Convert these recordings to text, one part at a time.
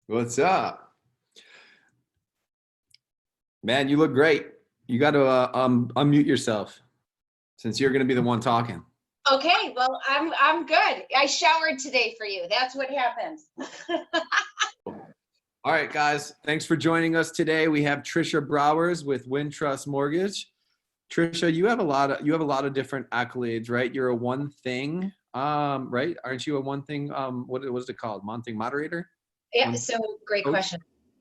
What's up? Man, you look great. You got to unmute yourself since you're going to be the one talking. Okay, well, I'm good. I showered today for you. That's what happens. All right, guys. Thanks for joining us today. We have Trisha Browers with Wintrust Mortgage. Trisha, you have a lot of different accolades, right? You're a one thing, right? Aren't you a one thing? What was it called? One thing moderator? Yeah. So great question.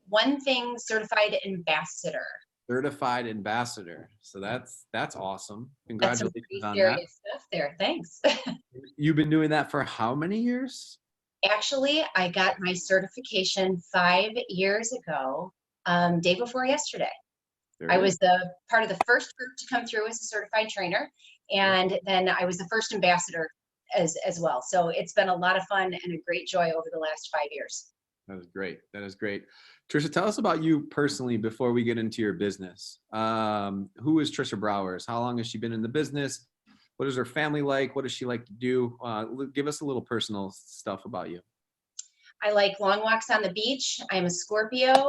One thing certified ambassador. Certified ambassador. So that's awesome. That's some Congratulations on serious that. stuff there. Thanks. You've been doing that for how many years? Actually, I got my certification 5 years ago, day before yesterday. I was the part of the first group to come through as a certified trainer, and then I was the first ambassador as well. So it's been a lot of fun and a great joy over the last 5 years. That is great. That is great. Trisha, tell us about you personally before we get into your business. Who is Trisha Browers? How long has she been in the business? What is her family like? What does she like to do? Give us a little personal stuff about you. I like long walks on the beach. I'm a Scorpio.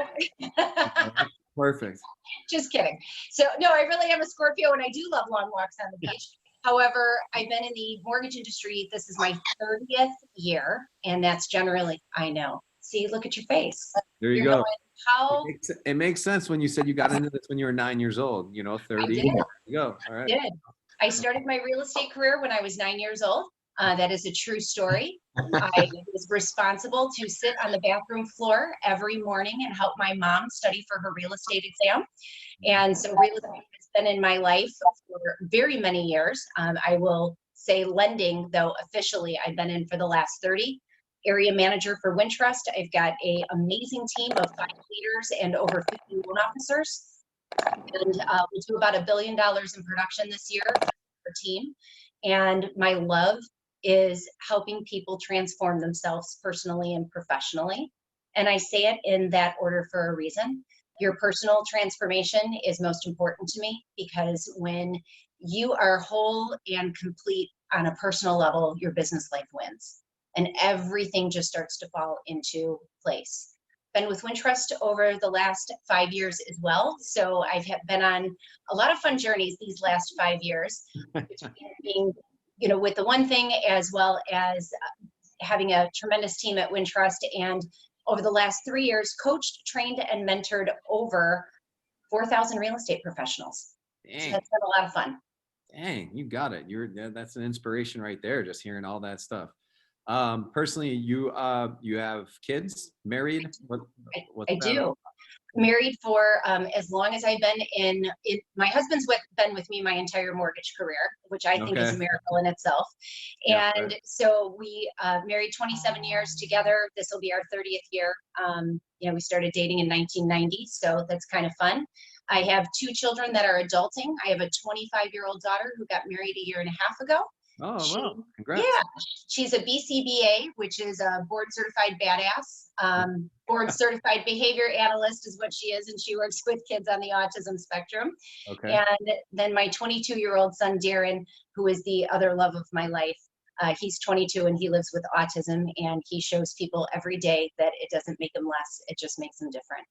Perfect. Just kidding. So no, I really am a Scorpio, and I do love long walks on the beach. However, I've been in the mortgage industry. This is my 30th year, and that's generally, I know. See, look at your face. There you go. Going, how? It makes sense when you said you got into this when you were 9 years old, 30. I did. There you go. All right. I did. I started my real estate career when I was 9 years old. That is a true story. I was responsible to sit on the bathroom floor every morning and help my mom study for her real estate exam. And so real estate has been in my life for very many years. I will say lending, though officially I've been in for the last 30. Area manager for Wintrust. I've got an amazing team of 5 leaders and over 50 loan officers. And we'll do about $1 billion in production this year for our team. And my love is helping people transform themselves personally and professionally. And I say it in that order for a reason. Your personal transformation is most important to me, because when you are whole and complete on a personal level, your business life wins. And everything just starts to fall into place. Been with Wintrust over the last 5 years as well. So I've been on a lot of fun journeys these last 5 years, being, with the one thing, as well as having a tremendous team at Wintrust. And over the last 3 years, coached, trained, and mentored over 4,000 real estate professionals. Dang. So that's been a lot of fun. Dang, you got it. That's an inspiration right there, just hearing all that stuff. Personally, you have kids, married? I do. Married for as long as I've been in my husband's been with me my entire mortgage career, which I think is a miracle in itself. And so we married 27 years together. This will be our 30th year. We started dating in 1990, so that's kind of fun. I have 2 children that are adulting. I have a 25-year-old daughter who got married a year and a half ago. Oh, wow. Congrats. Yeah, she's a BCBA, which is a board certified badass. Board certified behavior analyst is what she is, and she works with kids on the autism spectrum. Okay. And then my 22-year-old son, Darren, who is the other love of my life. He's 22 and he lives with autism, and he shows people every day that it doesn't make them less, it just makes them different.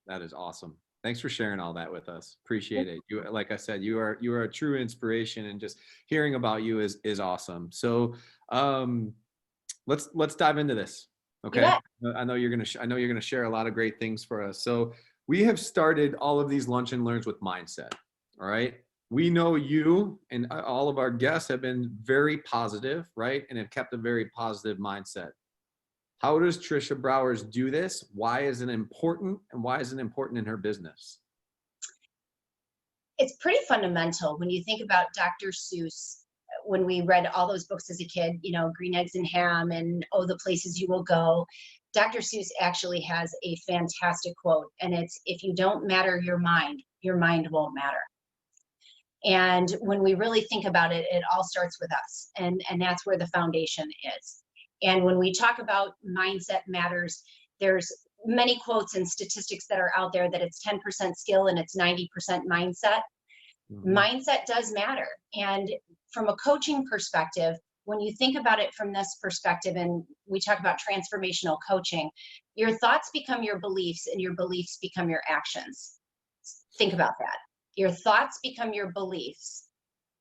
That is awesome. Thanks for sharing all that with us. Appreciate it. You, like I said, you are a true inspiration, and just hearing about you is awesome. So let's dive into this. Okay. Yeah. I know you're gonna share a lot of great things for us. So we have started all of these lunch and learns with mindset. All right. We know you and all of our guests have been very positive, right? And have kept a very positive mindset. How does Trisha Browers do this? Why is it important? And why is it important in her business? It's pretty fundamental when you think about Dr. Seuss. When we read all those books as a kid, Green Eggs and Ham and Oh, the Places You Will Go. Dr. Seuss actually has a fantastic quote, and it's, if you don't matter your mind won't matter. And when we really think about it, it all starts with us, and that's where the foundation is. And when we talk about mindset matters, there's many quotes and statistics that are out there that it's 10% skill and it's 90% mindset. Mm-hmm. Mindset does matter. And from a coaching perspective, when you think about it from this perspective, and we talk about transformational coaching, your thoughts become your beliefs and your beliefs become your actions. Think about that. Your thoughts become your beliefs,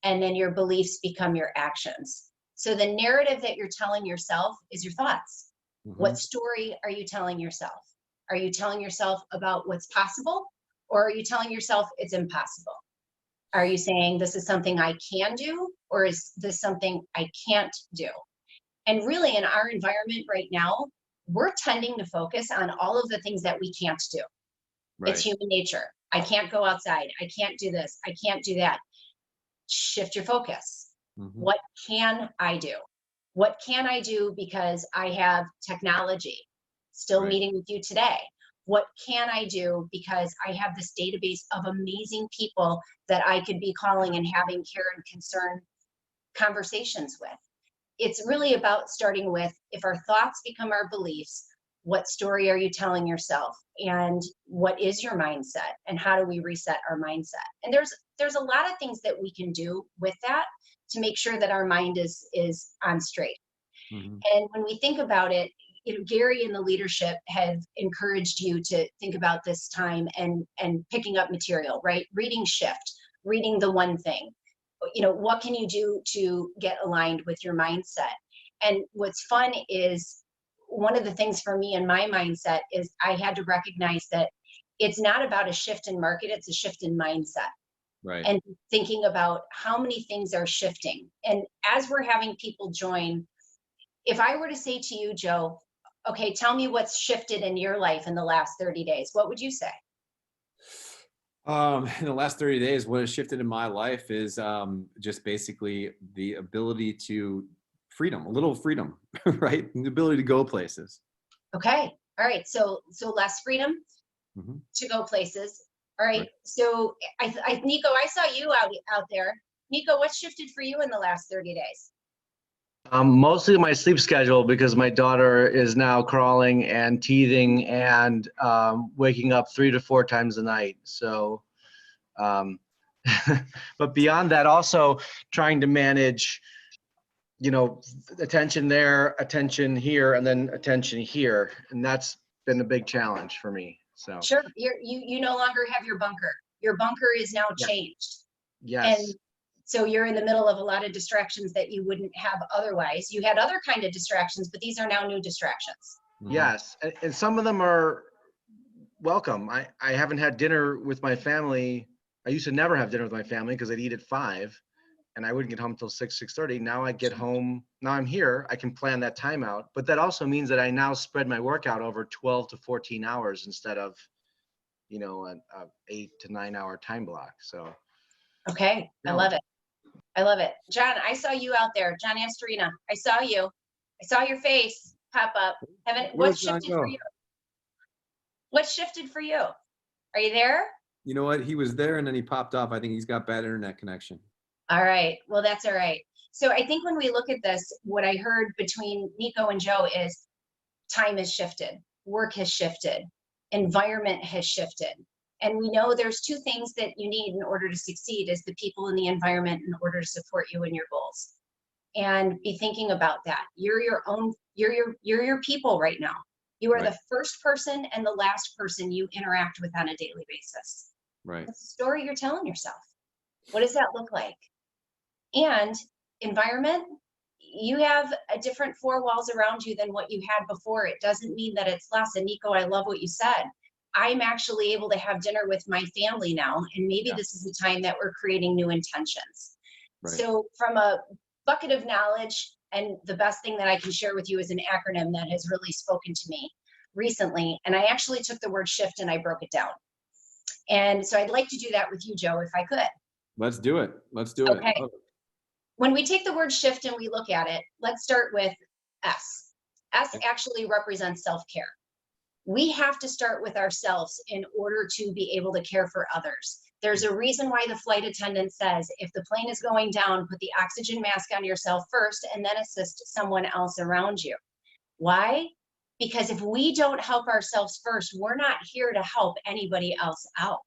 and then your beliefs become your actions. So the narrative that you're telling yourself is your thoughts. What story are you telling yourself? Are you telling yourself about what's possible, or are you telling yourself it's impossible? Are you saying this is something I can do, or is this something I can't do? And really, in our environment right now, we're tending to focus on all of the things that we can't do. It's human nature. I can't go outside. I can't do this. I can't do that. Shift your focus. What can I do? What can I do because I have technology? Still meeting with you today. What can I do because I have this database of amazing people that I could be calling and having care and concern conversations with? It's really about starting with, if our thoughts become our beliefs, what story are you telling yourself, and what is your mindset, and how do we reset our mindset? And there's a lot of things that we can do with that to make sure that our mind is on straight. And when we think about it, Gary and the leadership have encouraged you to think about this time and picking up material, right? Reading Shift, reading The One Thing. What can you do to get aligned with your mindset? And what's fun is, one of the things for me in my mindset is I had to recognize that it's not about a shift in market, it's a shift in mindset. And thinking about how many things are shifting. And as we're having people join, if I were to say to you, Joe, okay, tell me what's shifted in your life in the last 30 days, what would you say? In the last 30 days, what has shifted in my life is just basically the ability to freedom, a little freedom, right? And the ability to go places. Okay. All right. So less freedom to go places. All right. So Nico, I saw you out there. Nico, what shifted for you in the last 30 days? Mostly my sleep schedule, because my daughter is now crawling and teething and waking up 3 to 4 times a night. So, but beyond that, also trying to manage, attention there, attention here, and then attention here. And that's been a big challenge for me. So sure, you no longer have your bunker. Your bunker is now changed. Yes. And so you're in the middle of a lot of distractions that you wouldn't have otherwise. You had other kind of distractions, but these are now new distractions. Yes, and some of them are welcome. I haven't had dinner with my family. I used to never have dinner with my family because I'd eat at 5 and I wouldn't get home until 6:30. Now I get home, now I'm here, I can plan that time out. But that also means that I now spread my workout over 12 to 14 hours instead of, an 8 to 9 hour time block. So. Okay, I love it. I love it. John, I saw you out there. John Astorina, I saw you. I saw your face pop up. What shifted for you? What shifted for you? Are you there? You know what? He was there and then he popped off. I think he's got bad internet connection. All right. Well, that's all right. So I think when we look at this, what I heard between Nico and Joe is time has shifted, work has shifted, environment has shifted. And we know there's 2 things that you need in order to succeed: is the people in the environment in order to support you in your goals. And be thinking about that. You're your people right now. You are the first person and the last person you interact with on a daily basis. What's the story you're telling yourself? What does that look like? And environment, you have a different 4 walls around you than what you had before. It doesn't mean that it's less. And Nico, I love what you said. I'm actually able to have dinner with my family now, and maybe this is the time that we're creating new intentions. So from a bucket of knowledge, and the best thing that I can share with you is an acronym that has really spoken to me recently. And I actually took the word shift and I broke it down. And so I'd like to do that with you, Joe, if I could. Let's do it. Let's do it. Okay. When we take the word shift and we look at it, let's start with S. S actually represents self-care. We have to start with ourselves in order to be able to care for others. There's a reason why the flight attendant says, if the plane is going down, put the oxygen mask on yourself first and then assist someone else around you. Why? Because if we don't help ourselves first, we're not here to help anybody else out.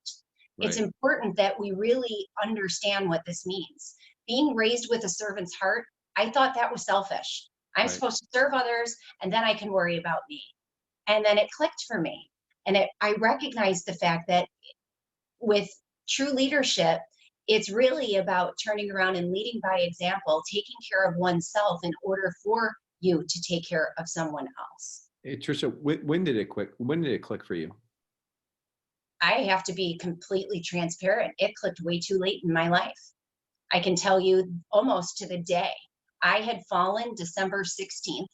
It's important that we really understand what this means. Being raised with a servant's heart, I thought that was selfish. I'm Right. supposed to serve others and then I can worry about me. And then it clicked for me. And I recognized the fact that with true leadership, it's really about turning around and leading by example, taking care of oneself in order for you to take care of someone else. Hey, Trisha, when did it click? When did it click for you? I have to be completely transparent. It clicked way too late in my life. I can tell you almost to the day. I had fallen December 16th.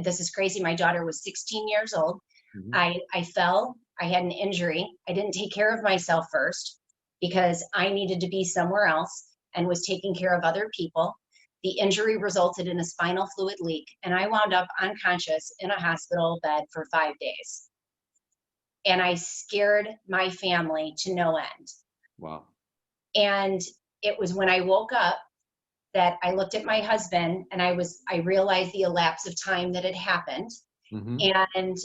This is crazy. My daughter was 16 years old. Mhm. I fell. I had an injury. I didn't take care of myself first because I needed to be somewhere else and was taking care of other people. The injury resulted in a spinal fluid leak, and I wound up unconscious in a hospital bed for 5 days. And I scared my family to no end. Wow. And it was when I woke up that I looked at my husband and I realized the elapse of time that had happened. Hmm. And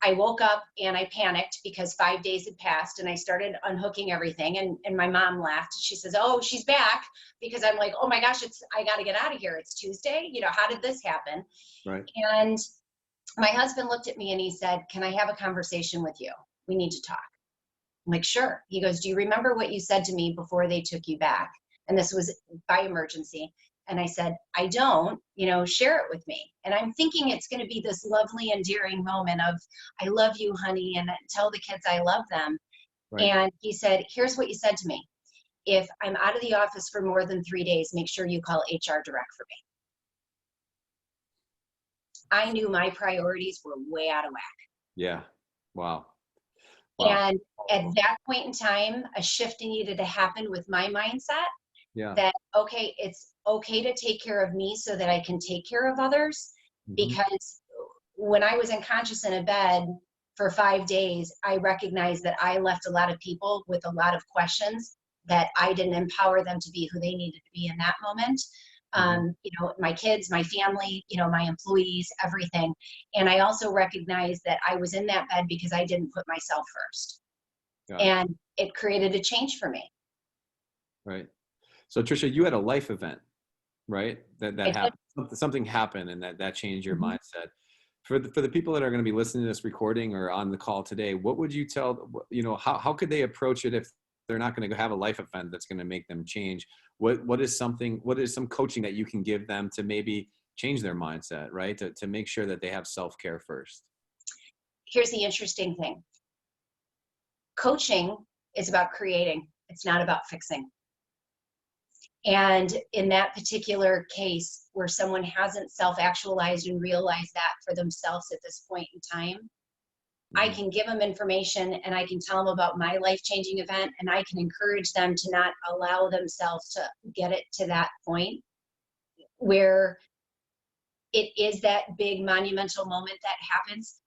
I woke up and I panicked because 5 days had passed and I started unhooking everything. And my mom laughed. She says, "Oh, she's back." Because I'm like, "Oh my gosh, I got to get out of here. It's Tuesday. How did this happen?" Right. And my husband looked at me and he said, "Can I have a conversation with you? We need to talk." I'm like, "Sure." He goes, "Do you remember what you said to me before they took you back?" And this was by emergency. And I said, "I don't, share it with me." And I'm thinking it's going to be this lovely, endearing moment of, "I love you, honey," and tell the kids I love them. Right. And he said, "Here's what you said to me. If I'm out of the office for more than 3 days, make sure you call HR direct for me." I knew my priorities were way out of whack. Yeah. Wow. Wow. And at Powerful. that point in time, a shift needed to happen with my mindset Yeah. that, okay, it's okay to take care of me so that I can take care of others. Hmm. Because when I was unconscious in a bed for 5 days, I recognized that I left a lot of people with a lot of questions that I didn't empower them to be who they needed to be in that moment. Hmm. My kids, my family, my employees, everything. And I also recognized that I was in that bed because I didn't put myself first. Got it. And it created a change for me. Right. So Trisha, you had a life event, right? That I did. happened. Something happened, and that changed your Mhm. mindset. For the people that are going to be listening to this recording or on the call today, what would you tell? How could they approach it if they're not going to have a life event that's going to make them change? What is some coaching that you can give them to maybe change their mindset, right? To make sure that they have self-care first. Here's the interesting thing. Coaching is about creating. It's not about fixing. And in that particular case, where someone hasn't self-actualized and realized that for themselves at this point in time, I Hmm. can give them information and I can tell them about my life-changing event, and I can encourage them to not allow themselves to get it to that point where it is that big monumental moment that happens.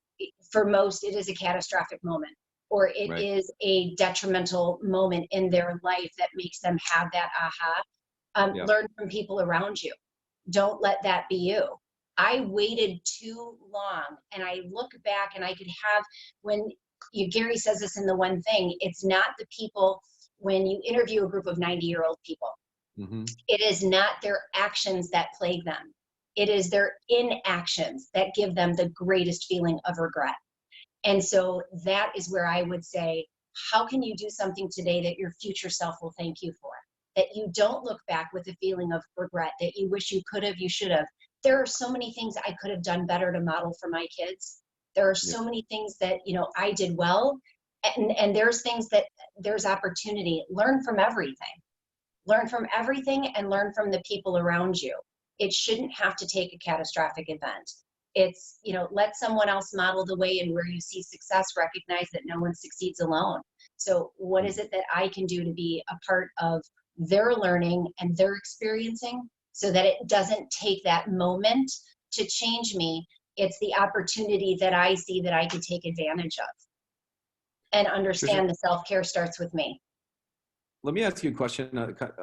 For most, it is a catastrophic moment, or it Right. is a detrimental moment in their life that makes them have that aha. Yeah. Learn from people around you. Don't let that be you. I waited too long, and I look back and I could have, when Gary says this in the one thing, it's not the people, when you interview a group of 90-year-old people, Hmm. it is not their actions that plague them. It is their inactions that give them the greatest feeling of regret. And so that is where I would say, how can you do something today that your future self will thank you for? That you don't look back with a feeling of regret, that you wish you could have, you should have. There are so many things I could have done better to model for my kids. There are Yeah. so many things that, I did well. And there's things that there's opportunity. Learn from everything. Learn from everything and learn from the people around you. It shouldn't have to take a catastrophic event. It's, let someone else model the way, and where you see success, recognize that no one succeeds alone. So what is it that I can do to be a part of their learning and their experiencing so that it doesn't take that moment to change me? It's the opportunity that I see that I could take advantage of, and Trisha, understand the self-care starts with me. let me ask you a question,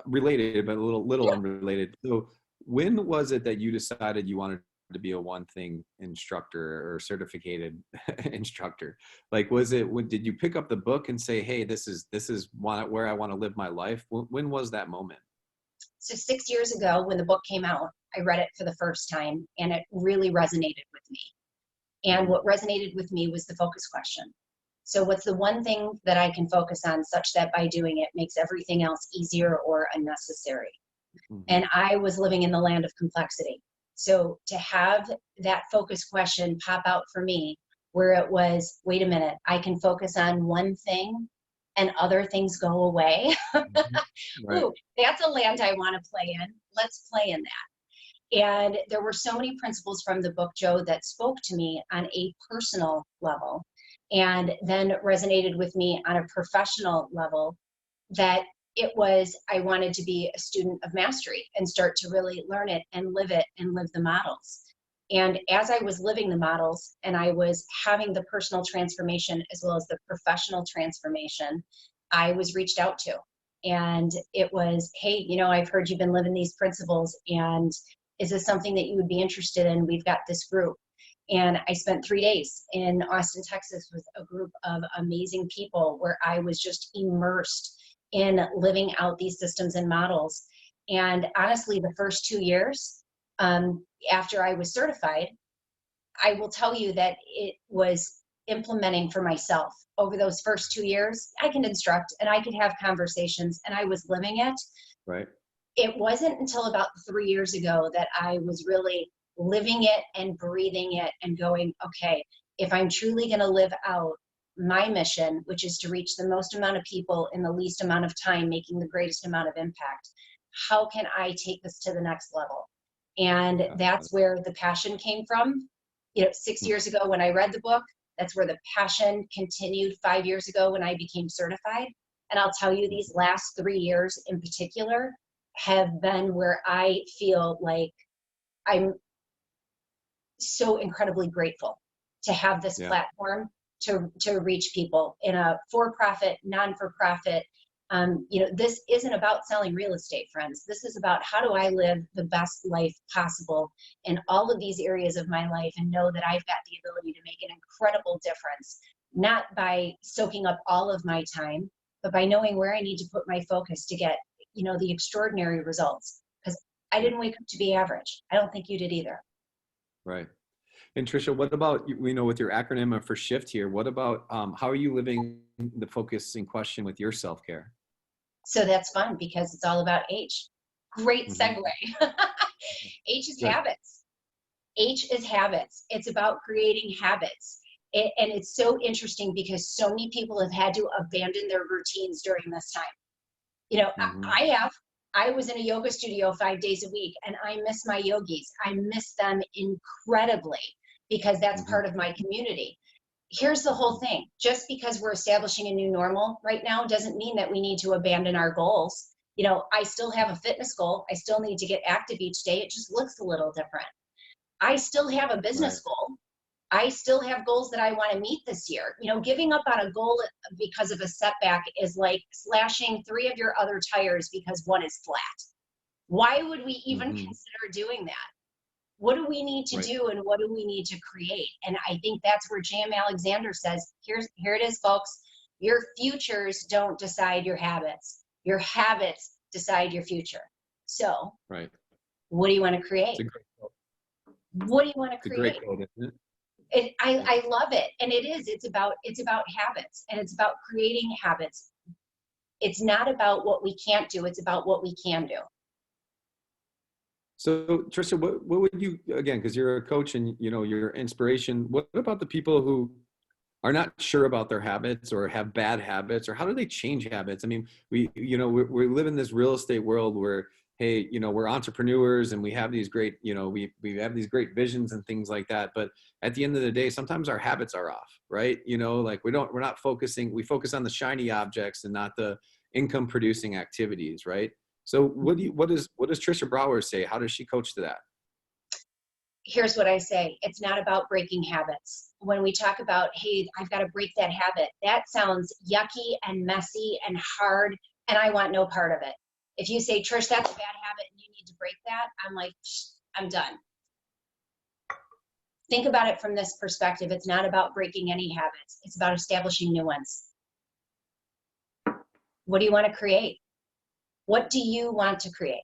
related but a little unrelated. So, when was it that you decided you wanted to be a one thing instructor or certificated instructor? Like, did you pick up the book and say, "Hey, this is where I want to live my life"? When was that moment? So 6 years ago, when the book came out, I read it for the first time, and it really resonated with me. And what resonated with me was the focus question. So what's the one thing that I can focus on such that by doing it makes everything else easier or unnecessary? And I was living in the land of complexity. So to have that focus question pop out for me, where it was, wait a minute, I can focus on one thing and other things go away. Right. Ooh, that's a land I want to play in. Let's play in that. And there were so many principles from the book, Joe, that spoke to me on a personal level and then resonated with me on a professional level, that it was, I wanted to be a student of mastery and start to really learn it and live the models. And as I was living the models and I was having the personal transformation as well as the professional transformation, I was reached out to. And it was, hey, you know, I've heard you've been living these principles, and is this something that you would be interested in? We've got this group. And I spent 3 days in Austin, Texas with a group of amazing people where I was just immersed in living out these systems and models. And honestly, the first 2 years after I was certified, I will tell you that it was implementing for myself. Over those first 2 years, I can instruct and I could have conversations, and I was living it. Right. It wasn't until about 3 years ago that I was really living it and breathing it and going, okay, if I'm truly going to live out my mission, which is to reach the most amount of people in the least amount of time, making the greatest amount of impact, how can I take this to the next level? And that's where the passion came from. You know, 6 years ago when I read the book, that's where the passion continued 5 years ago when I became certified. And I'll tell you, these last 3 years in particular have been where I feel like I'm so incredibly grateful to have this platform to reach people in a for-profit, non-for-profit. You know, this isn't about selling real estate, friends. This is about how do I live the best life possible in all of these areas of my life and know that I've got the ability to make an incredible difference, not by soaking up all of my time, but by knowing where I need to put my focus to get, you know, the extraordinary results. Because I didn't wake up to be average. I don't think you did either. Right. And Tricia, what about, you know, with your acronym for SHIFT here, what about, how are you living the focus in question with your self-care? So that's fun because it's all about H. Great segue. H is habits. H is habits. It's about creating habits. And it's so interesting because so many people have had to abandon their routines during this time. You know, I was in a yoga studio 5 days a week, and I miss my yogis. I miss them incredibly because that's part of my community. Here's the whole thing. Just because we're establishing a new normal right now doesn't mean that we need to abandon our goals. You know, I still have a fitness goal. I still need to get active each day. It just looks a little different. I still have a business goal. I still have goals that I want to meet this year. You know, giving up on a goal because of a setback is like slashing 3 of your other tires because one is flat. Why would we even consider doing that? What do we need to do and what do we need to create? And I think that's where J.M. Alexander says, here it is, folks. Your futures don't decide your habits. Your habits decide your future. So what do you want to create? What do you want to create? It's a great quote, isn't it? I love it. And it is. It's about habits, and it's about creating habits. It's not about what we can't do. It's about what we can do. So Tricia, what would you, again, because you're a coach and you know your inspiration, what about the people who are not sure about their habits or have bad habits, or how do they change habits? I mean, we live in this real estate world where, hey, you know, we're entrepreneurs and we have these great, you know, we have these great visions and things like that. But at the end of the day, sometimes our habits are off, right? You know, like we focus on the shiny objects and not the income producing activities, right? So what does Tricia Brower say? How does she coach to that? Here's what I say. It's not about breaking habits. When we talk about, hey, I've got to break that habit, that sounds yucky and messy and hard, and I want no part of it. If you say, Trish, that's a bad habit and you need to break that, I'm like, I'm done. Think about it from this perspective. It's not about breaking any habits. It's about establishing new ones. What do you want to create? What do you want to create?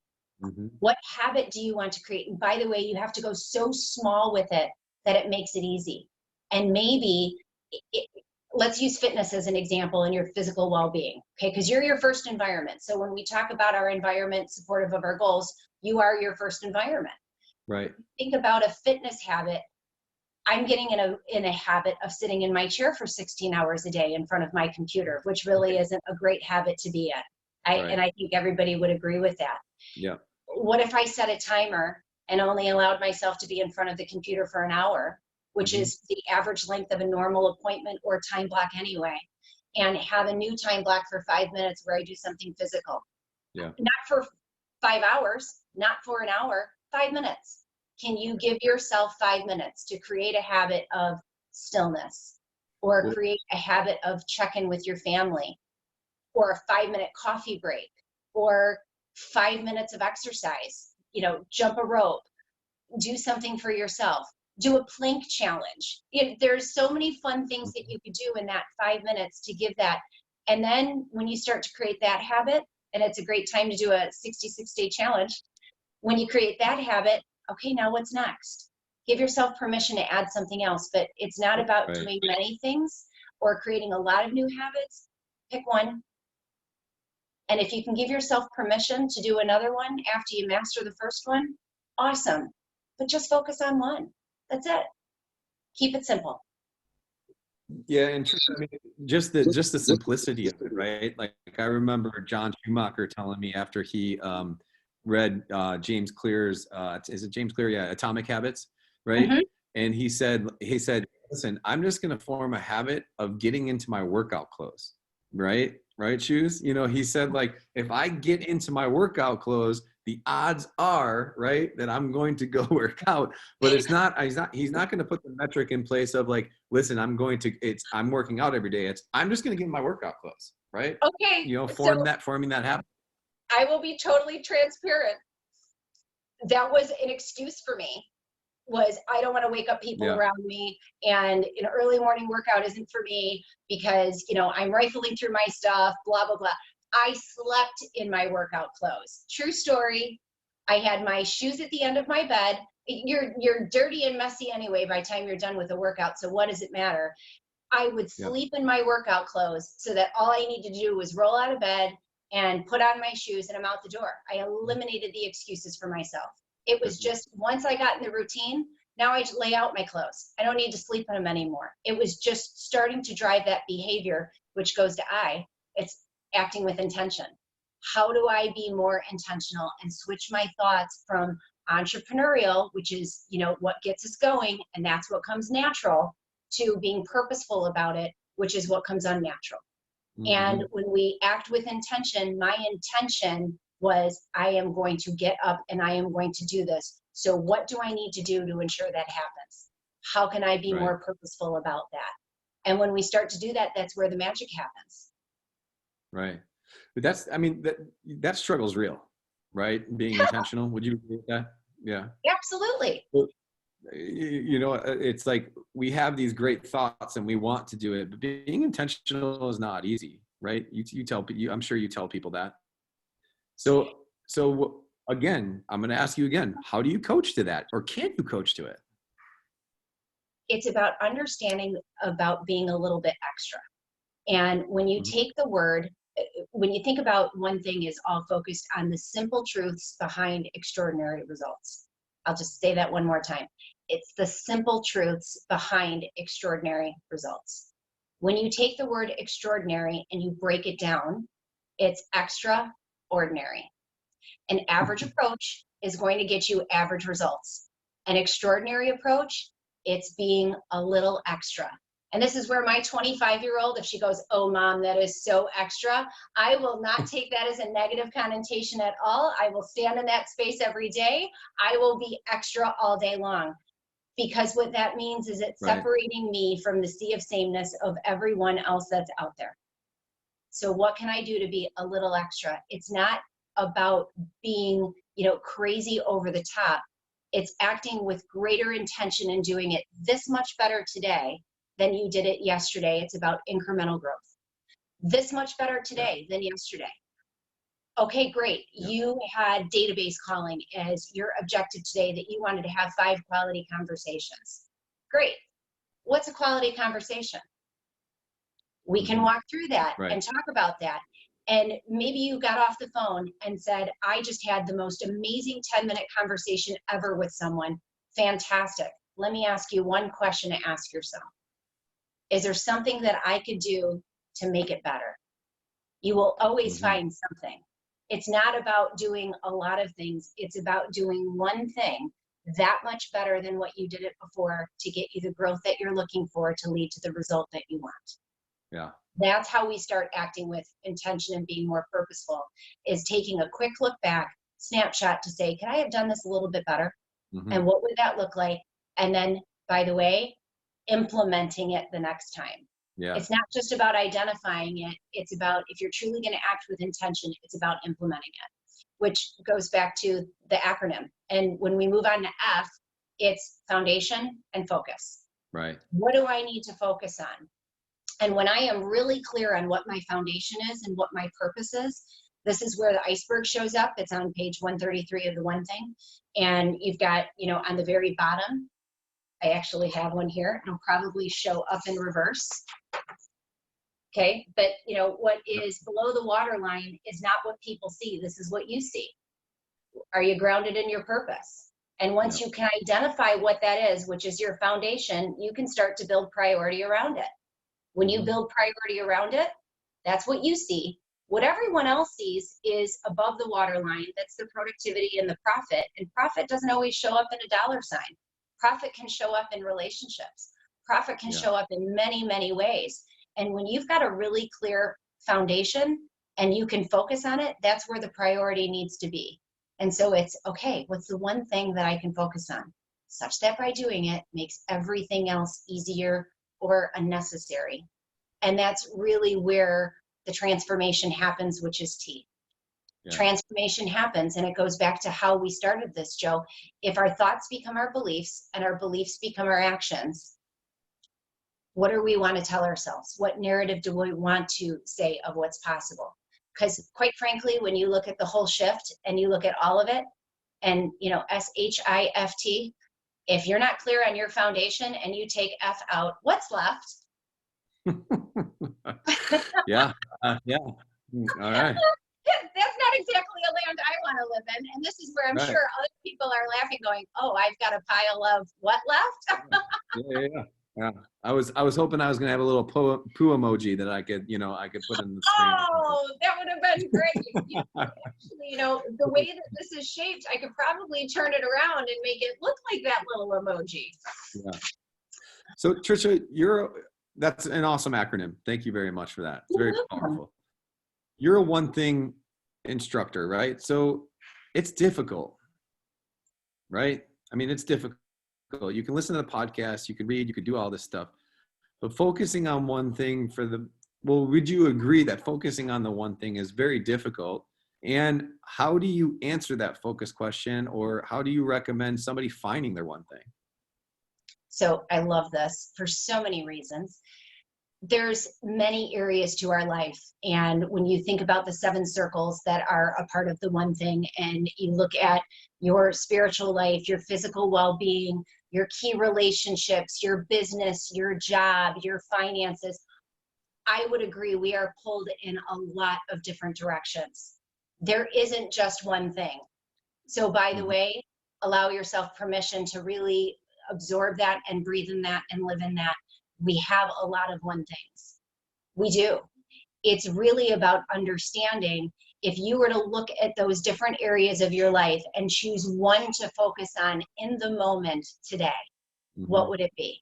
What habit do you want to create? And by the way, you have to go so small with it that it makes it easy. And maybe let's use fitness as an example in your physical well-being, okay? Because you're your first environment. So when we talk about our environment supportive of our goals, you are your first environment. Right. Think about a fitness habit. I'm getting in a habit of sitting in my chair for 16 hours a day in front of my computer, which really isn't a great habit to be in. And I think everybody would agree with that. Yeah. What if I set a timer and only allowed myself to be in front of the computer for an hour, which is the average length of a normal appointment or time block anyway, and have a new time block for 5 minutes where I do something physical? Yeah. Not for 5 hours, not for an hour, 5 minutes. Can you give yourself 5 minutes to create a habit of stillness, or create a habit of check-in with your family, or a 5-minute coffee break, or 5 minutes of exercise? Jump a rope, do something for yourself, do a plank challenge. There's so many fun things that you could do in that 5 minutes to give that. And then when you start to create that habit, and it's a great time to do a 66-day challenge, when you create that habit, okay, now what's next? Give yourself permission to add something else, but it's not about doing many things or creating a lot of new habits. Pick one. And if you can give yourself permission to do another one after you master the first one, awesome. But just focus on one. That's it. Keep it simple. Yeah, and I mean, just the simplicity of it, right? Like I remember John Schumacher telling me after he read James Clear's is it James Clear? Yeah, Atomic Habits, right? And he said, listen, I'm just gonna form a habit of getting into my workout clothes, right? Right, Shoes? He said, like, if I get into my workout clothes, the odds are, right, that I'm going to go work out. But he's not going to put the metric in place of like, listen, I'm working out every day. I'm just going to get in my workout clothes, right? Okay. Forming that habit. I will be totally transparent. That was an excuse for me. I don't want to wake up people around me, and an early morning workout isn't for me because, I'm rifling through my stuff, blah, blah, blah. I slept in my workout clothes. True story. I had my shoes at the end of my bed. You're dirty and messy anyway by the time you're done with the workout, so what does it matter? I would sleep in my workout clothes so that all I need to do was roll out of bed and put on my shoes and I'm out the door. I eliminated the excuses for myself. It was just, once I got in the routine, now I just lay out my clothes. I don't need to sleep in them anymore. It was just starting to drive that behavior, which goes to it's acting with intention. How do I be more intentional and switch my thoughts from entrepreneurial, which is, what gets us going, and that's what comes natural, to being purposeful about it, which is what comes unnatural. And when we act with intention, my intention was, I am going to get up and I am going to do this. So what do I need to do to ensure that happens? How can I be more purposeful about that? And when we start to do that, that's where the magic happens. Right. But that struggle's real, right? Being intentional. Would you agree with that? Yeah. Absolutely. Well, it's like we have these great thoughts and we want to do it, but being intentional is not easy, right? I'm sure you tell people that. So again, I'm going to ask you again, how do you coach to that, or can you coach to it? It's about understanding about being a little bit extra. And when you take the word, when you think about, one thing is all focused on the simple truths behind extraordinary results. I'll just say that one more time. It's the simple truths behind extraordinary results. When you take the word extraordinary and you break it down, it's extraordinary. An average approach is going to get you average results. An extraordinary approach, it's being a little extra. And this is where my 25-year-old, if she goes, oh, Mom, that is so extra, I will not take that as a negative connotation at all. I will stand in that space every day. I will be extra all day long. Because what that means is it's separating me from the sea of sameness of everyone else that's out there. So what can I do to be a little extra? It's not about being, crazy over the top. It's acting with greater intention and doing it this much better today than you did it yesterday. It's about incremental growth. This much better today than yesterday. Okay, great. Yeah. You had database calling as your objective today, that you wanted to have 5 quality conversations. Great. What's a quality conversation? We can walk through that Right. and talk about that. And maybe you got off the phone and said, I just had the most amazing 10-minute conversation ever with someone. Fantastic. Let me ask you one question to ask yourself. Is there something that I could do to make it better? You will always find something. It's not about doing a lot of things. It's about doing one thing that much better than what you did it before to get you the growth that you're looking for, to lead to the result that you want. Yeah. That's how we start acting with intention and being more purposeful, is taking a quick look back, snapshot to say, can I have done this a little bit better? And what would that look like? And then, by the way, implementing it the next time. Yeah. It's not just about identifying it. It's about, if you're truly going to act with intention, it's about implementing it, which goes back to the acronym. And when we move on to F, it's foundation and focus. Right. What do I need to focus on? And when I am really clear on what my foundation is and what my purpose is, this is where the iceberg shows up. It's on page 133 of the One Thing. And you've got, on the very bottom, I actually have one here. It'll probably show up in reverse. Okay, but what is below the waterline is not what people see. This is what you see. Are you grounded in your purpose? And once you can identify what that is, which is your foundation, you can start to build priority around it. When you build priority around it, that's what you see. What everyone else sees is above the waterline. That's the productivity and the profit. And profit doesn't always show up in a dollar sign. Profit can show up in relationships. Profit can show up in many, many ways. And when you've got a really clear foundation and you can focus on it, that's where the priority needs to be. And so it's, okay, what's the one thing that I can focus on, such that by doing it makes everything else easier or unnecessary. And that's really where the transformation happens, which is T. Transformation happens, and it goes back to how we started this, Joe. If our thoughts become our beliefs and our beliefs become our actions, what do we want to tell ourselves? What narrative do we want to say of what's possible? Because quite frankly, when you look at the whole shift and you look at all of it, and SHIFT, if you're not clear on your foundation and you take F out, what's left? Yeah. All right. That's not exactly a land I want to live in. And this is where I'm sure other people are laughing, going, oh, I've got a pile of what left? Yeah. I was hoping I was going to have a little poo emoji that I could put in the screen. Oh, that would have been great. Actually, the way that this is shaped, I could probably turn it around and make it look like that little emoji. Yeah. So Tricia, that's an awesome acronym. Thank you very much for that. It's very powerful. You're a One Thing instructor, right? So it's difficult, right? I mean, it's difficult. You can listen to the podcast, you can read, you could do all this stuff, but focusing on one thing would you agree that focusing on the one thing is very difficult? And how do you answer that focus question, or how do you recommend somebody finding their one thing? So I love this for so many reasons. There's many areas to our life. And when you think about the 7 circles that are a part of the One Thing, and you look at your spiritual life, your physical well-being, your key relationships, your business, your job, your finances, I would agree we are pulled in a lot of different directions. There isn't just one thing. So by the way, allow yourself permission to really absorb that and breathe in that and live in that. We have a lot of one things. We do. It's really about understanding, if you were to look at those different areas of your life and choose one to focus on in the moment today, what would it be?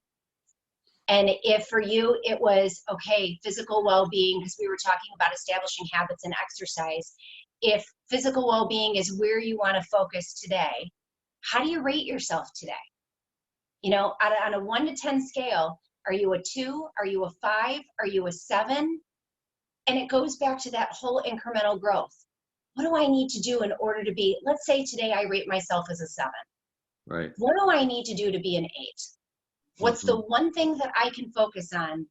And if for you it was, okay, physical well-being, because we were talking about establishing habits and exercise, if physical well-being is where you want to focus today, how do you rate yourself today? On a 1 to 10 scale, are you a 2? Are you a 5? Are you a 7? And it goes back to that whole incremental growth. What do I need to do in order to be, let's say today I rate myself as a 7. Right. What do I need to do to be an 8? What's the one thing that I can focus on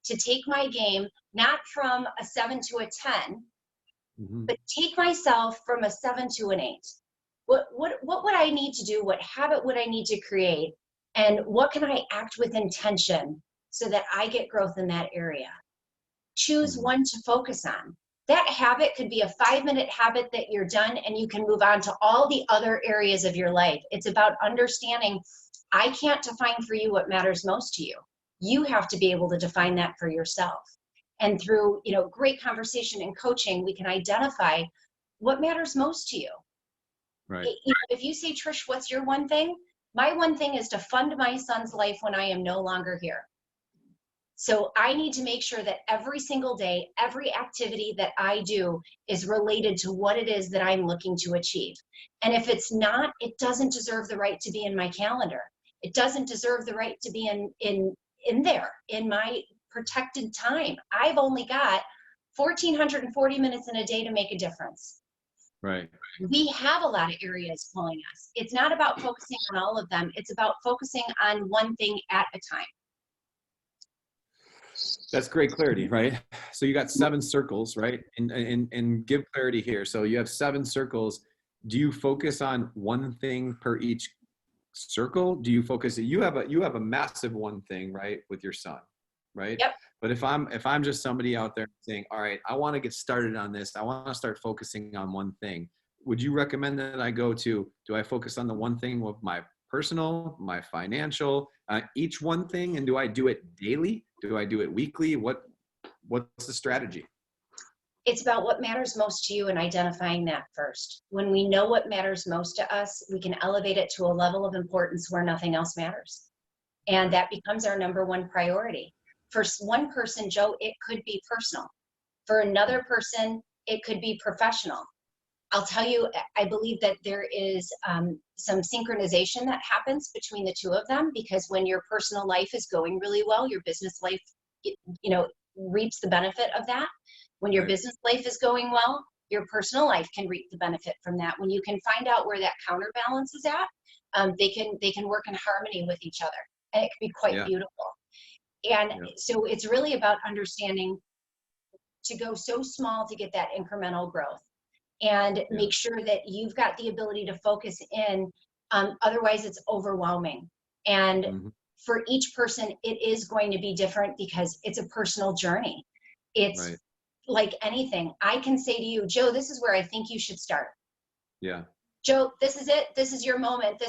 to take my game, not from a 7 to a 10, Mhm. but take myself from a 7 to an 8. What would I need to do? What habit would I need to create? And what can I act with intention so that I get growth in that area? Choose Mhm. one to focus on. That habit could be a 5-minute habit that you're done and you can move on to all the other areas of your life. It's about understanding I can't define for you what matters most to you. You have to be able to define that for yourself. And through, great conversation and coaching, we can identify what matters most to you. Right. If you say, Trish, what's your one thing? My one thing is to fund my son's life when I am no longer here. So I need to make sure that every single day, every activity that I do is related to what it is that I'm looking to achieve. And if it's not, it doesn't deserve the right to be in my calendar. It doesn't deserve the right to be in there, in my protected time. I've only got 1,440 minutes in a day to make a difference. Right. We have a lot of areas pulling us. It's not about focusing on all of them. It's about focusing on one thing at a time. That's great clarity, right? So you got 7 circles, right? And give clarity here. So you have 7 circles. Do you focus on one thing per each circle? Do you focus? You have a massive one thing, right, with your son, right? Yep. But if I'm just somebody out there saying, all right, I want to get started on this. I want to start focusing on one thing. Would you recommend that I do I focus on the one thing with my personal, my financial, each one thing, and do I do it daily? Do I do it weekly? What's the strategy? It's about what matters most to you and identifying that first. When we know what matters most to us, we can elevate it to a level of importance where nothing else matters. And that becomes our number one priority. For one person, Joe, it could be personal. For another person, it could be professional. I'll tell you, I believe that there is some synchronization that happens between the two of them, because when your personal life is going really well, your business life, reaps the benefit of that. When your business life is going well, your personal life can reap the benefit from that. When you can find out where that counterbalance is at, they can work in harmony with each other, and it can be quite beautiful. And so it's really about understanding to go so small to get that incremental growth. And make sure that you've got the ability to focus in. Otherwise, it's overwhelming. And for each person, it is going to be different because it's a personal journey. It's like anything. I can say to you, Joe, this is where I think you should start. Yeah. Joe, this is it. This is your moment.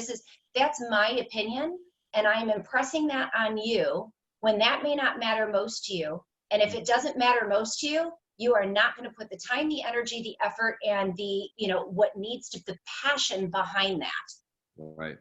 That's my opinion. And I'm impressing that on you when that may not matter most to you. And if it doesn't matter most to you, you are not going to put the time, the energy, the effort, and the, the passion behind that. Right.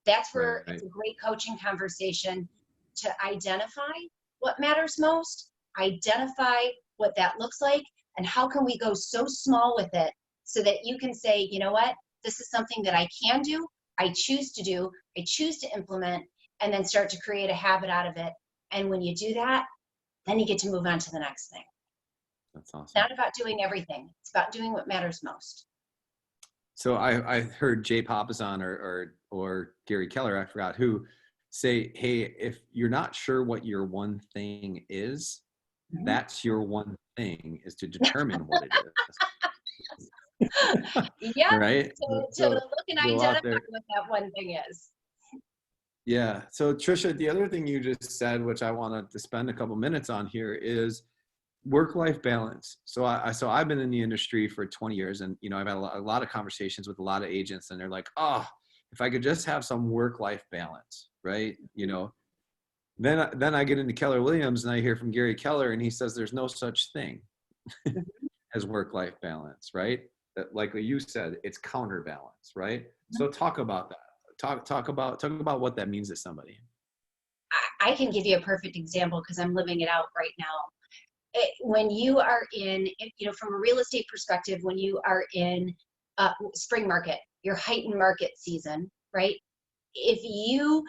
That's where it's a great coaching conversation to identify what matters most, identify what that looks like, and how can we go so small with it so that you can say, you know what, this is something that I can do, I choose to implement, and then start to create a habit out of it. And when you do that, then you get to move on to the next thing. That's awesome. It's not about doing everything. It's about doing what matters most. So I heard Jay Papasan or Gary Keller, I forgot who, say, hey, if you're not sure what your one thing is, that's your one thing, is to determine what it is. Yeah. Right. To look and identify what that one thing is. Yeah. So Trisha, the other thing you just said, which I wanted to spend a couple minutes on here, is work-life balance. So I've been in the industry for 20 years, and I've had a lot of conversations with a lot of agents, and they're like, oh, if I could just have some work-life balance, right? Then I get into Keller Williams and I hear from Gary Keller, and he says there's no such thing as work-life balance, right? That, like you said, it's counterbalance, right? So talk about that. Talk about what that means to somebody. I can give you a perfect example because I'm living it out right now. When you are in, from a real estate perspective, when you are in spring market, your heightened market season, right? If you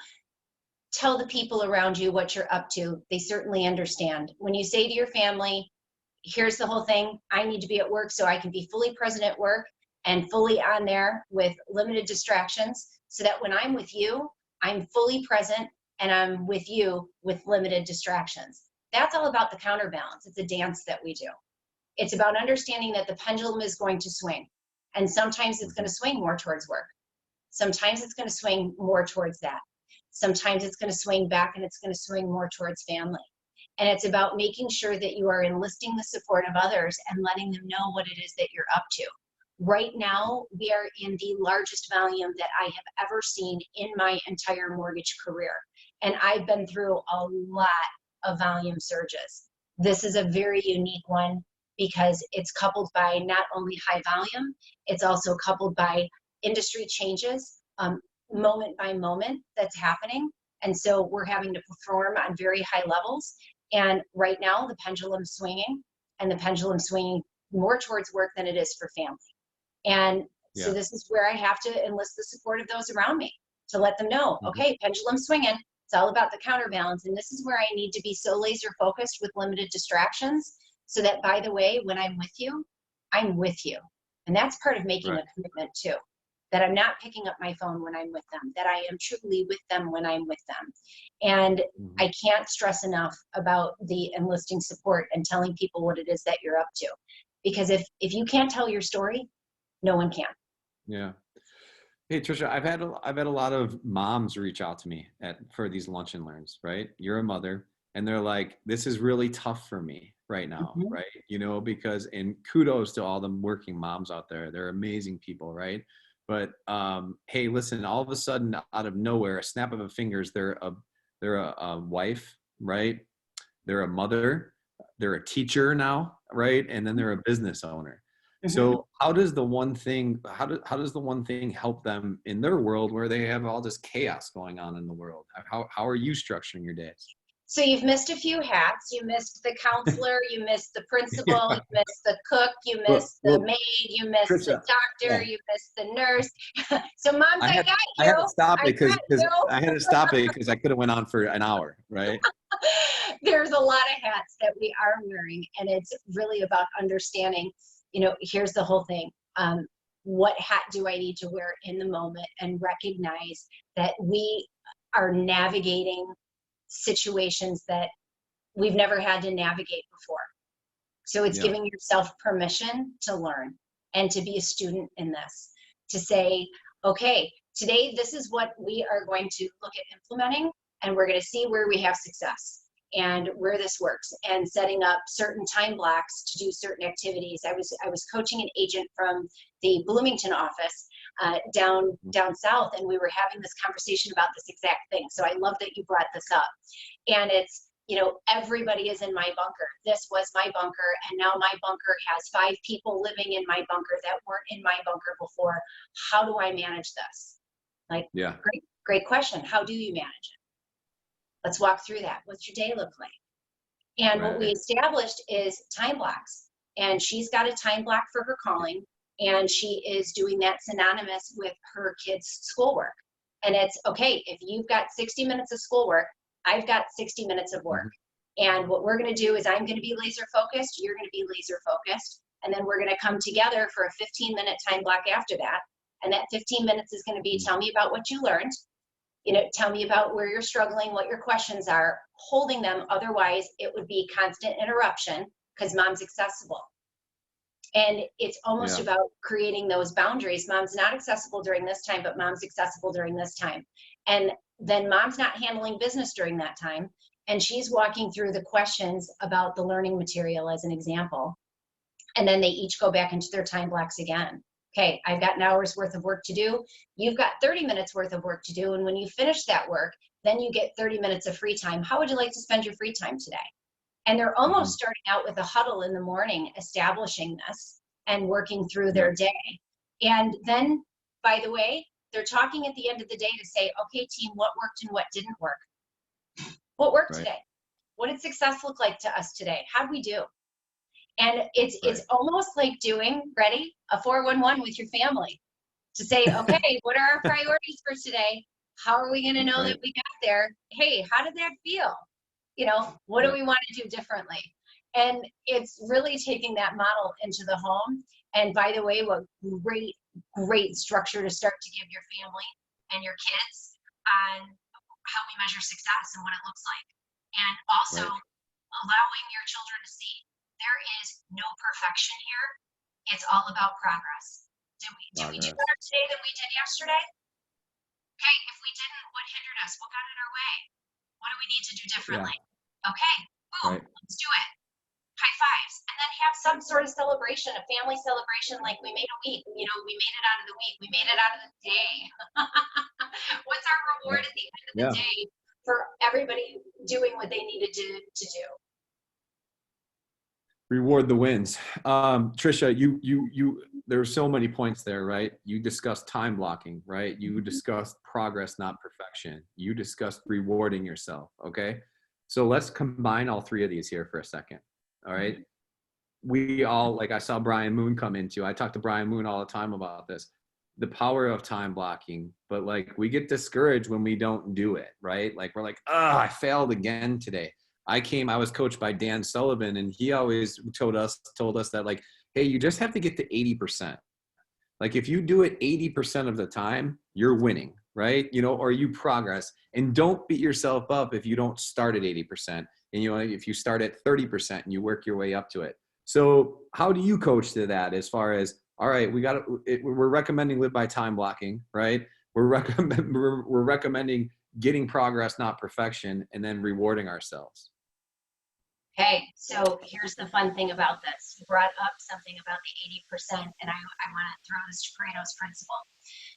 tell the people around you what you're up to, they certainly understand. When you say to your family, here's the whole thing, I need to be at work so I can be fully present at work and fully on there with limited distractions, so that when I'm with you, I'm fully present and I'm with you with limited distractions. That's all about the counterbalance. It's a dance that we do. It's about understanding that the pendulum is going to swing. And sometimes it's going to swing more towards work. Sometimes it's going to swing more towards that. Sometimes it's going to swing back and it's going to swing more towards family. And it's about making sure that you are enlisting the support of others and letting them know what it is that you're up to. Right now, we are in the largest volume that I have ever seen in my entire mortgage career. And I've been through a lot of volume surges. This is a very unique one because it's coupled by not only high volume, it's also coupled by industry changes, moment by moment that's happening. And so we're having to perform on very high levels. And right now the pendulum's swinging, and the pendulum's swinging more towards work than it is for family. And so this is where I have to enlist the support of those around me to let them know, okay, pendulum swinging. It's all about the counterbalance. And this is where I need to be so laser focused with limited distractions so that, by the way, when I'm with you, I'm with you. And that's part of making a commitment too, that I'm not picking up my phone when I'm with them, that I am truly with them when I'm with them. And I can't stress enough about the enlisting support and telling people what it is that you're up to. Because if you can't tell your story, no one can. Yeah. Hey, Trisha, I've had a lot of moms reach out to me for these lunch and learns, right? You're a mother, and they're like, this is really tough for me right now, right? You know, because, and kudos to all the working moms out there. They're amazing people, right? But hey, listen, all of a sudden, out of nowhere, a snap of a fingers, they're a wife, right? They're a mother, they're a teacher now, right? And then they're a business owner. So how does the one thing help them in their world where they have all this chaos going on in the world? How are you structuring your days? So you've missed a few hats. You missed the counselor, you missed the principal, you missed the cook, you missed the maid, you missed the doctor, you missed the nurse. So moms, I got you. I had to stop it because I could have went on for an hour, right? There's a lot of hats that we are wearing, and it's really about understanding, you know, here's the whole thing. What hat do I need to wear in the moment, and recognize that we are navigating situations that we've never had to navigate before. So it's giving yourself permission to learn and to be a student in this, to say, okay, today this is what we are going to look at implementing, and we're going to see where we have success and where this works, and setting up certain time blocks to do certain activities. I was coaching an agent from the Bloomington office down south, and we were having this conversation about this exact thing. So I love that you brought this up. And it's, you know, everybody is in my bunker. This was my bunker, and now my bunker has 5 people living in my bunker that weren't in my bunker before. How do I manage this? Like, great question. How do you manage it? Let's walk through that. What's your day look like? And what we established is time blocks. And she's got a time block for her calling, and she is doing that synonymous with her kids' schoolwork. And it's, okay, if you've got 60 minutes of schoolwork, I've got 60 minutes of work. And what we're going to do is I'm going to be laser focused, you're going to be laser focused, and then we're going to come together for a 15-minute time block after that. And that 15 minutes is going to be, tell me about what you learned. You know, tell me about where you're struggling, what your questions are, holding them. Otherwise, it would be constant interruption because mom's accessible. And it's almost about creating those boundaries. Mom's not accessible during this time, but mom's accessible during this time. And then mom's not handling business during that time. And she's walking through the questions about the learning material as an example. And then they each go back into their time blocks again. Okay, I've got an hour's worth of work to do. You've got 30 minutes worth of work to do. And when you finish that work, then you get 30 minutes of free time. How would you like to spend your free time today? And they're almost starting out with a huddle in the morning, establishing this and working through their day. And then, by the way, they're talking at the end of the day to say, okay, team, what worked and what didn't work? What worked today? What did success look like to us today? How'd we do? And it's almost like doing, ready, a 411 with your family to say, okay, what are our priorities for today? How are we going to know that we got there? Hey, how did that feel? You know, what do we want to do differently? And it's really taking that model into the home. And by the way, what great structure to start to give your family and your kids on how we measure success and what it looks like. And also allowing your children to see there is no perfection here. It's all about progress. Did we do better today than we did yesterday? Okay, if we didn't, what hindered us? What got in our way? What do we need to do differently? Okay, boom, let's do it. High fives. And then have some sort of celebration, a family celebration, like we made a week. You know, we made it out of the week. We made it out of the day. What's our reward at the end of the day for everybody doing what they needed to do? Reward the wins. Trisha, there are so many points there, right? You discussed time blocking, right? You discussed progress, not perfection. You discussed rewarding yourself, okay? So let's combine all three of these here for a second, all right? We all, like I saw Brian Moon come into, I talk to Brian Moon all the time about this, the power of time blocking, but like we get discouraged when we don't do it, right? Like we're like, oh, I failed again today. I was coached by Dan Sullivan, and he always told us that like, hey, you just have to get to 80%. Like if you do it 80% of the time, you're winning, right? You know, or you progress, and don't beat yourself up if you don't start at 80%. And you know, if you start at 30% and you work your way up to it. So how do you coach to that as far as, all right, we're recommending live by time blocking, right? We're recommending getting progress, not perfection, and then rewarding ourselves. Okay, so here's the fun thing about this. You brought up something about the 80%, and I want to throw this to Pareto's principle.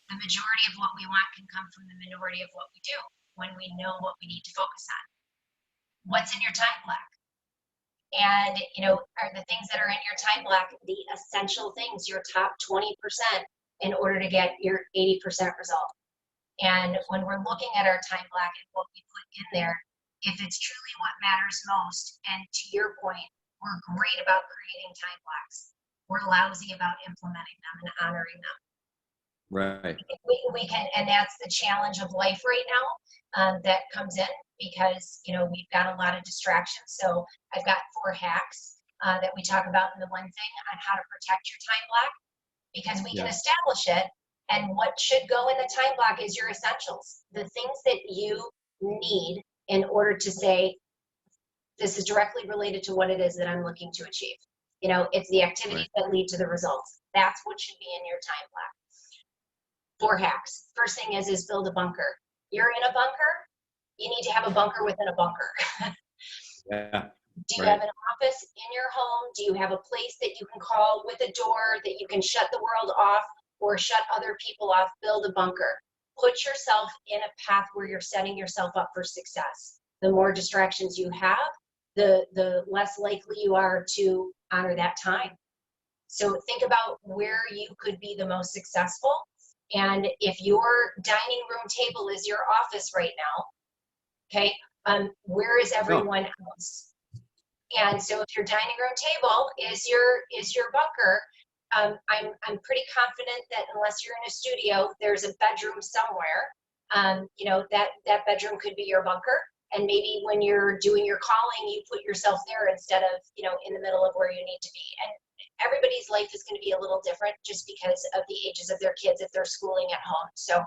The majority of what we want can come from the minority of what we do when we know what we need to focus on. What's in your time block? And, you know, are the things that are in your time block the essential things, your top 20% in order to get your 80% result? And when we're looking at our time block and what we put in there, if it's truly what matters most, and to your point, we're great about creating time blocks. We're lousy about implementing them and honoring them. Right. We can, and that's the challenge of life right now that comes in because, you know, we've got a lot of distractions. So I've got 4 hacks that we talk about in the one thing on how to protect your time block, because we can establish it. And what should go in the time block is your essentials, the things that you need in order to say, this is directly related to what it is that I'm looking to achieve. You know, it's the activities that lead to the results. That's what should be in your time block. 4 hacks. First thing is build a bunker. You're in a bunker, you need to have a bunker within a bunker. Do you have an office in your home? Do you have a place that you can call with a door that you can shut the world off or shut other people off? Build a bunker. Put yourself in a path where you're setting yourself up for success. The more distractions you have, the less likely you are to honor that time. So think about where you could be the most successful. And if your dining room table is your office right now, okay, where is everyone else? And so if your dining room table is your bunker, I'm pretty confident that unless you're in a studio, there's a bedroom somewhere. You know, that bedroom could be your bunker. And maybe when you're doing your calling, you put yourself there instead of, you know, in the middle of where you need to be. And everybody's life is going to be a little different just because of the ages of their kids if they're schooling at home. So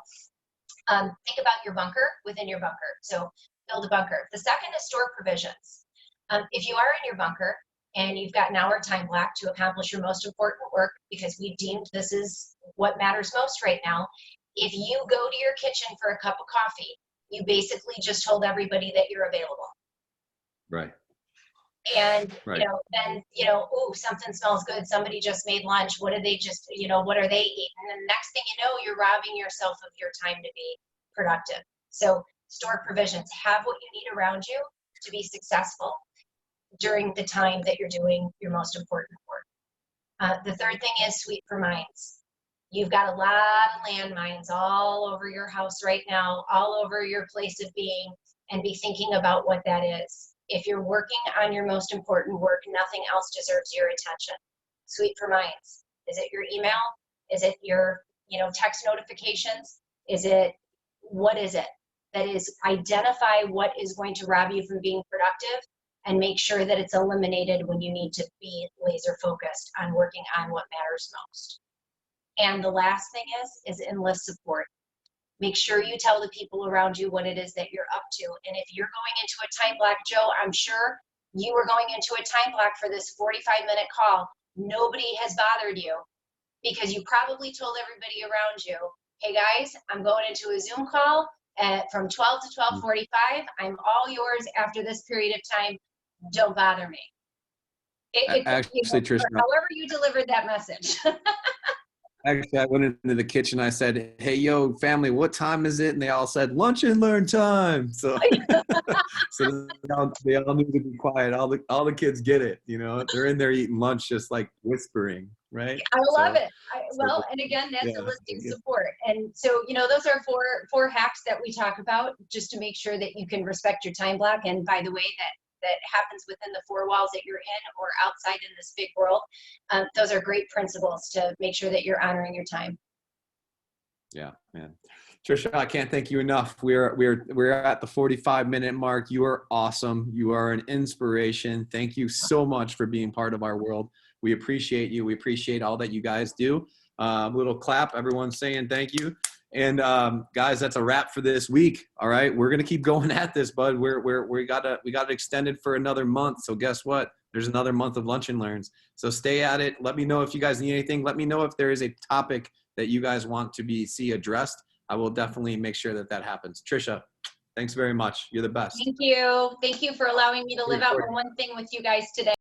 think about your bunker within your bunker. So build a bunker. The second is store provisions. If you are in your bunker and you've got an hour time block to accomplish your most important work, because we've deemed this is what matters most right now, if you go to your kitchen for a cup of coffee, you basically just told everybody that you're available. Right. And, you know, then, you know, ooh, something smells good. Somebody just made lunch. What did they just, you know, what are they eating? And the next thing you know, you're robbing yourself of your time to be productive. So store provisions, have what you need around you to be successful during the time that you're doing your most important work. The third thing is sweep for minds. You've got a lot of landmines all over your house right now, all over your place of being, and be thinking about what that is. If you're working on your most important work, nothing else deserves your attention. Sweep for minds. Is it your email? Is it your, you know, text notifications? What is it? That is, identify what is going to rob you from being productive and make sure that it's eliminated when you need to be laser focused on working on what matters most. And the last thing is enlist support. Make sure you tell the people around you what it is that you're up to. And if you're going into a time block, Joe, I'm sure You were going into a time block for this 45-minute call. Nobody has bothered you because you probably told everybody around you, hey guys, I'm going into a Zoom call from 12 to 12:45. I'm all yours after this period of time. Don't bother me. Actually, Tricia, however you delivered that message. actually, I went into the kitchen. I said, "Hey, yo, family, what time is it?" And they all said, "Lunch and learn time." So, so they all need to be quiet. All the kids get it. You know, they're in there eating lunch, just like whispering, right? I love So, it. Well, and again, that's yeah, a listing support. And so, those are four hacks that we talk about just to make sure that you can respect your time block. And by the way, that happens within the four walls that you're in or outside in this big world. Those are great principles to make sure that you're honoring your time. Yeah, man. Trisha, I can't thank you enough. We're at the 45-minute mark. You are awesome. You are an inspiration. Thank you so much for being part of our world. We appreciate you. We appreciate all that you guys do. Little clap. Everyone's saying thank you. And guys, that's a wrap for this week. All right, we're gonna keep going at this, bud. We got it extended for another month. So guess what? There's another month of Lunch and Learns. So stay at it. Let me know if you guys need anything. Let me know if there is a topic that you guys want to see addressed. I will definitely make sure that happens. Trisha, thanks very much. You're the best. Thank you. Thank you for allowing me to live out my one thing with you guys today.